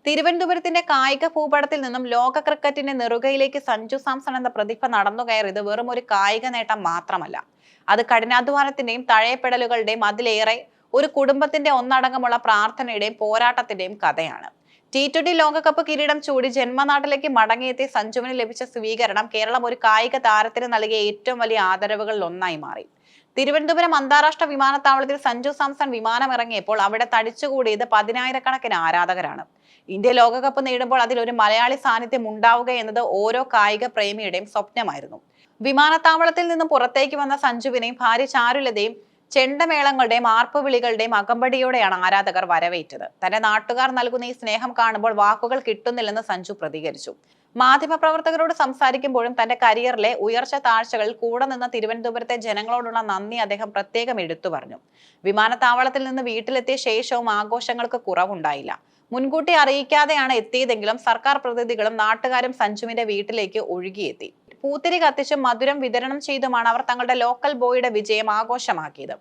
തിരുവനന്തപുരത്തിന്റെ കായിക ഭൂപടത്തിൽ നിന്നും ലോക ക്രിക്കറ്റിന്റെ നെറുകയിലേക്ക് സഞ്ജു സാംസൺ എന്ന പ്രതിഭ നടന്നു കയറിയത് വെറും ഒരു കായിക നേട്ടം മാത്രമല്ല. അത് കഠിനാധ്വാനത്തിന്റെയും തഴയപ്പെടലുകളുടെയും അതിലേറെ ഒരു കുടുംബത്തിന്റെ ഒന്നടങ്കമുള്ള പ്രാർത്ഥനയുടെയും പോരാട്ടത്തിന്റെയും കഥയാണ്. T20 ലോകകപ്പ് കിരീടം ചൂടി ജന്മനാട്ടിലേക്ക് മടങ്ങിയെത്തിയ സഞ്ജുവിന് ലഭിച്ച സ്വീകരണം കേരളം ഒരു കായിക താരത്തിന് നൽകിയ ഏറ്റവും വലിയ ആദരവുകളിൽ ഒന്നായി മാറി. തിരുവനന്തപുരം അന്താരാഷ്ട്ര വിമാനത്താവളത്തിൽ സഞ്ജു സാംസൺ വിമാനമിറങ്ങിയപ്പോൾ അവിടെ തടിച്ചുകൂടിയത് പതിനായിരക്കണക്കിന് ആരാധകരാണ്. ഇന്ത്യ ലോകകപ്പ് നേടുമ്പോൾ അതിൽ ഒരു മലയാളി സാന്നിധ്യം ഉണ്ടാവുക എന്നത് ഓരോ കായിക പ്രേമിയുടെയും സ്വപ്നമായിരുന്നു. വിമാനത്താവളത്തിൽ നിന്നും പുറത്തേക്ക് വന്ന സഞ്ജുവിനെയും ഭാര്യ ചാരുലതയും ചെണ്ടമേളങ്ങളുടെയും ആർപ്പുവിളികളുടെയും അകമ്പടിയോടെയാണ് ആരാധകർ വരവേറ്റത്. തന്റെ നാട്ടുകാർ നൽകുന്ന ഈ സ്നേഹം കാണുമ്പോൾ വാക്കുകൾ കിട്ടുന്നില്ലെന്ന് സഞ്ജു പ്രതികരിച്ചു. മാധ്യമപ്രവർത്തകരോട് സംസാരിക്കുമ്പോഴും തന്റെ കരിയറിലെ ഉയർച്ച താഴ്ചകളിൽ കൂടെ നിന്ന തിരുവനന്തപുരത്തെ ജനങ്ങളോടുള്ള നന്ദി അദ്ദേഹം പ്രത്യേകം എടുത്തു പറഞ്ഞു. വിമാനത്താവളത്തിൽ നിന്ന് വീട്ടിലെത്തിയ ശേഷവും ആഘോഷങ്ങൾക്ക് കുറവുണ്ടായില്ല. മുൻകൂട്ടി അറിയിക്കാതെയാണ് എത്തിയതെങ്കിലും സർക്കാർ പ്രതിനിധികളും നാട്ടുകാരും സഞ്ജുവിന്റെ വീട്ടിലേക്ക് ഒഴുകിയെത്തി. പൂത്തിരി കത്തിച്ചും മധുരം വിതരണം ചെയ്തുമാണ് അവർ തങ്ങളുടെ ലോക്കൽ ബോയുടെ വിജയം ആഘോഷമാക്കിയത്.